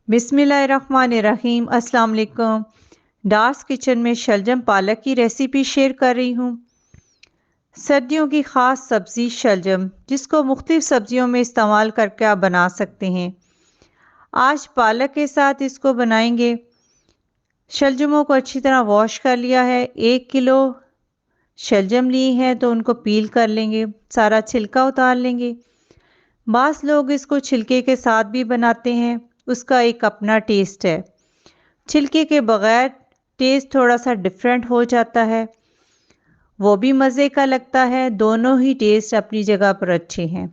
बिस्मिल्लाहिर्रहमानिर्रहीम। अस्सलाम वालेकुम। डार्स किचन में शलजम पालक की रेसिपी शेयर कर रही हूँ। सर्दियों की ख़ास सब्ज़ी शलजम, जिसको मुख्तलिफ सब्जियों में इस्तेमाल करके आप बना सकते हैं। आज पालक के साथ इसको बनाएंगे। शलजमों को अच्छी तरह वॉश कर लिया है। 1 किलो शलजम ली है तो उनको पील कर लेंगे, सारा छिलका उतार लेंगे। बास लोग इसको छिलके के साथ भी बनाते हैं, उसका एक अपना टेस्ट है। छिलके के बगैर टेस्ट थोड़ा सा डिफरेंट हो जाता है, वो भी मज़े का लगता है। दोनों ही टेस्ट अपनी जगह पर अच्छे हैं।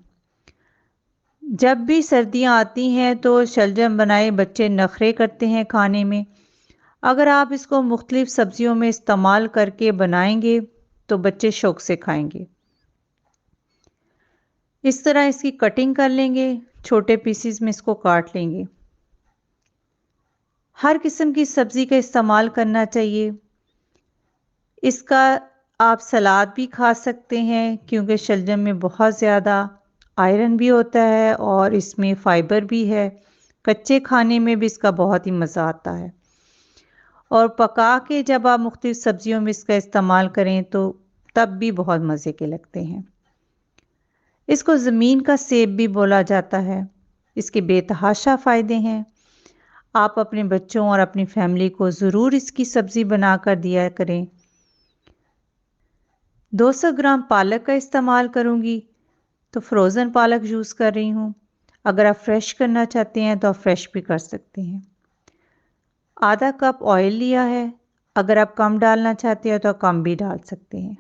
जब भी सर्दियां आती हैं तो शलजम बनाए, बच्चे नखरे करते हैं खाने में। अगर आप इसको मुख्तलिफ सब्जियों में इस्तेमाल करके बनाएंगे तो बच्चे शौक से खाएंगे। इस तरह इसकी कटिंग कर लेंगे, छोटे पीसीज में इसको काट लेंगे। हर किस्म की सब्ज़ी का इस्तेमाल करना चाहिए। इसका आप सलाद भी खा सकते हैं, क्योंकि शलजम में बहुत ज़्यादा आयरन भी होता है और इसमें फ़ाइबर भी है। कच्चे खाने में भी इसका बहुत ही मज़ा आता है, और पका के जब आप मुख्तलिफ सब्जियों में इसका इस्तेमाल करें तो तब भी बहुत मज़े के लगते हैं। इसको ज़मीन का सेब भी बोला जाता है। इसके बेतहाशा फ़ायदे हैं। आप अपने बच्चों और अपनी फैमिली को ज़रूर इसकी सब्ज़ी बनाकर दिया करें। 200 ग्राम पालक का इस्तेमाल करूंगी, तो फ्रोज़न पालक यूज़ कर रही हूँ। अगर आप फ्रेश करना चाहते हैं तो आप फ्रेश भी कर सकते हैं। आधा कप ऑयल लिया है। अगर आप कम डालना चाहते हैं तो आप कम भी डाल सकते हैं।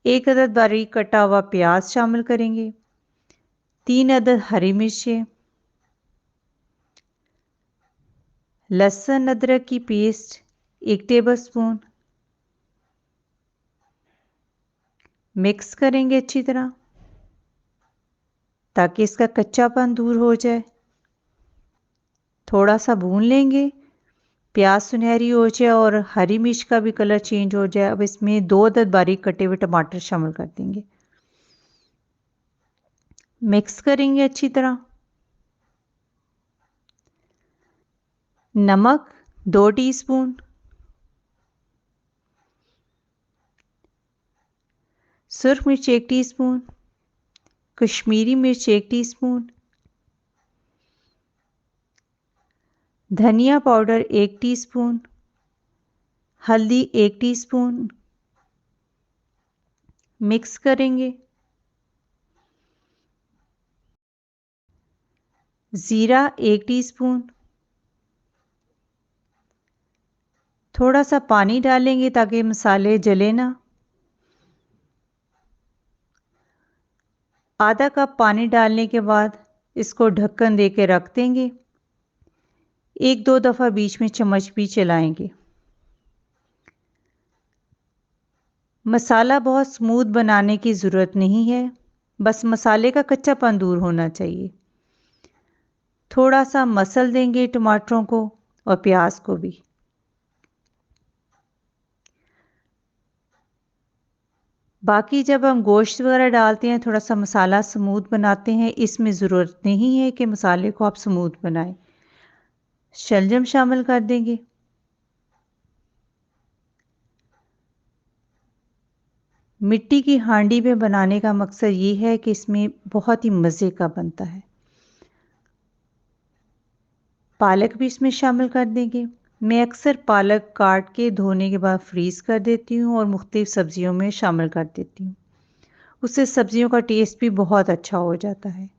1 अदद बारीक कटा हुआ प्याज शामिल करेंगे। 3 अदद हरी मिर्चें, लहसुन अदरक की पेस्ट 1 टेबल स्पून। मिक्स करेंगे अच्छी तरह ताकि इसका कच्चापन दूर हो जाए। थोड़ा सा भून लेंगे, प्याज सुनहरी हो जाए और हरी मिर्च का भी कलर चेंज हो जाए। अब इसमें 2 अदद बारीक कटे हुए टमाटर शामिल कर देंगे। मिक्स करेंगे अच्छी तरह। नमक 2 टीस्पून, सुरख मिर्च 1 टीस्पून, कश्मीरी मिर्च 1 टीस्पून, धनिया पाउडर 1 टीस्पून, हल्दी 1 टीस्पून। मिक्स करेंगे। ज़ीरा 1 टीस्पून। थोड़ा सा पानी डालेंगे ताकि मसाले जले ना। आधा कप पानी डालने के बाद इसको ढक्कन दे के रख देंगे। 1-2 दफ़ा बीच में चम्मच भी चलाएंगे। मसाला बहुत स्मूथ बनाने की ज़रूरत नहीं है, बस मसाले का कच्चापन दूर होना चाहिए। थोड़ा सा मसल देंगे टमाटरों को और प्याज को भी। बाकी जब हम गोश्त वगैरह डालते हैं थोड़ा सा मसाला स्मूथ बनाते हैं। इसमें ज़रूरत नहीं है कि मसाले को आप स्मूथ बनाएं। शलजम शामिल कर देंगे। मिट्टी की हांडी में बनाने का मकसद ये है कि इसमें बहुत ही मज़े का बनता है। पालक भी इसमें शामिल कर देंगे। मैं अक्सर पालक काट के धोने के बाद फ्रीज़ कर देती हूँ और मुख्तलिफ सब्जियों में शामिल कर देती हूँ। उससे सब्जियों का टेस्ट भी बहुत अच्छा हो जाता है।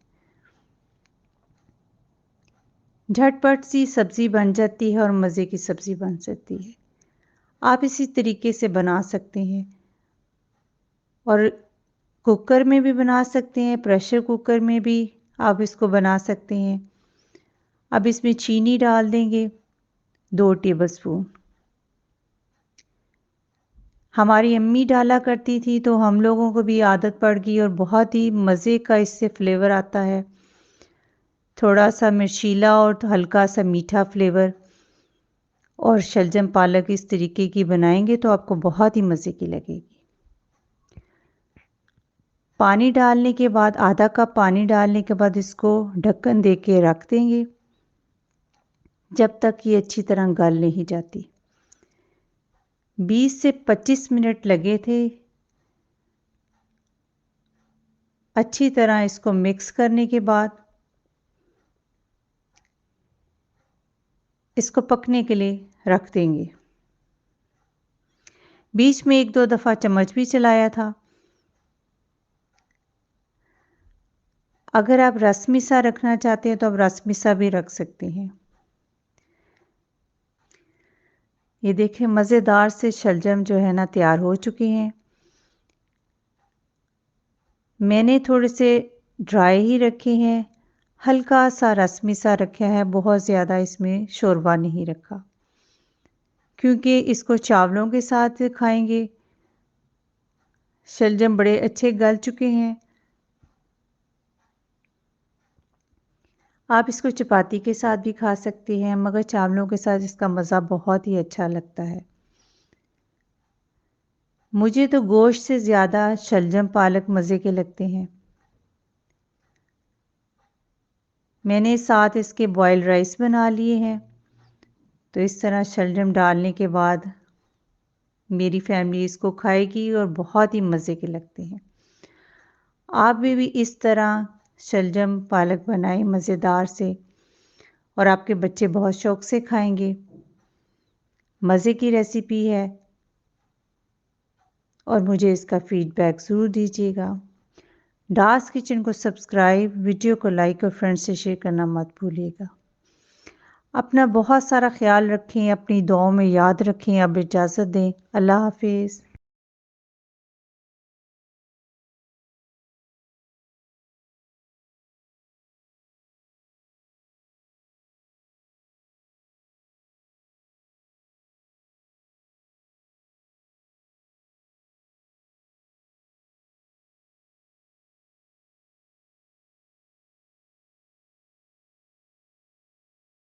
झटपट सी सब्ज़ी बन जाती है और मज़े की सब्ज़ी बन जाती है। आप इसी तरीके से बना सकते हैं, और कुकर में भी बना सकते हैं, प्रेशर कुकर में भी आप इसको बना सकते हैं। अब इसमें चीनी डाल देंगे 2 टेबलस्पून। हमारी अम्मी डाला करती थी तो हम लोगों को भी आदत पड़ गई और बहुत ही मज़े का इससे फ्लेवर आता है। थोड़ा सा मिर्चीला और हल्का सा मीठा फ्लेवर। और शलजम पालक इस तरीके की बनाएंगे तो आपको बहुत ही मज़े की लगेगी। पानी डालने के बाद, आधा कप पानी डालने के बाद इसको ढक्कन दे के रख देंगे। जब तक ये अच्छी तरह गल नहीं जाती। 20 से 25 मिनट लगे थे अच्छी तरह इसको मिक्स करने के बाद इसको पकने के लिए रख देंगे। बीच में 1-2 दफ़ा चम्मच भी चलाया था। अगर आप रसमिसा रखना चाहते हैं तो आप रसमिसा भी रख सकते हैं। ये देखें मज़ेदार से शलजम जो है ना तैयार हो चुके हैं। मैंने थोड़े से ड्राई ही रखे हैं, हल्का सा रस्मी सा रखा है, बहुत ज़्यादा इसमें शोरबा नहीं रखा क्योंकि इसको चावलों के साथ खाएंगे। शलजम बड़े अच्छे गल चुके हैं। आप इसको चपाती के साथ भी खा सकते हैं, मगर चावलों के साथ इसका मज़ा बहुत ही अच्छा लगता है। मुझे तो गोश्त से ज़्यादा शलजम पालक मज़े के लगते हैं। मैंने साथ इसके बॉयल राइस बना लिए हैं। तो इस तरह शलजम डालने के बाद मेरी फैमिली इसको खाएगी और बहुत ही मज़े के लगते हैं। आप भी इस तरह शलजम पालक बनाएं मज़ेदार से और आपके बच्चे बहुत शौक़ से खाएंगे। मज़े की रेसिपी है और मुझे इसका फ़ीडबैक ज़रूर दीजिएगा। डार्स किचन को सब्सक्राइब, वीडियो को लाइक और फ्रेंड्स से शेयर करना मत भूलिएगा। अपना बहुत सारा ख्याल रखें, अपनी दुआओं में याद रखें। अब इजाज़त दें। अल्लाह हाफ़िज़।